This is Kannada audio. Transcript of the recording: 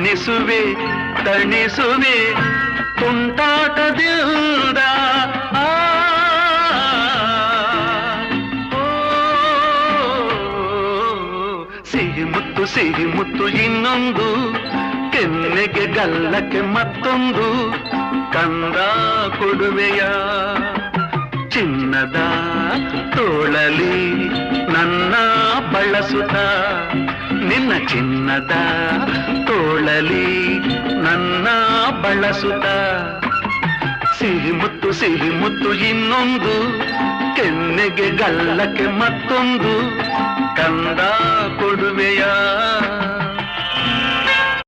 ಉಣಿಸುವೆ ತಣಿಸುವೆ ತುಂಟಾಟದಿಂದ ಸಿಹಿ ಮುತ್ತು ಇನ್ನೊಂದು ಕೆನ್ನೆಗೆ ಗಲ್ಲಕ್ಕೆ ಮತ್ತೊಂದು ಕಂದ ಕೊಡುವೆಯ ಚಿನ್ನದ ತೋಳಲಿ ನನ್ನ ಬಳಸುತ್ತ ನಿನ್ನ ಚಿನ್ನದ ತೋಳಲಿ ನನ್ನ ಬಳಸುತ್ತ ಸಿಹಿ ಮುತ್ತು ಇನ್ನೊಂದು ಕೆನ್ನೆಗೆ ಗಲ್ಲಕ್ಕೆ ಮತ್ತೊಂದು ಕಂದ ಕೊಡುವೆಯ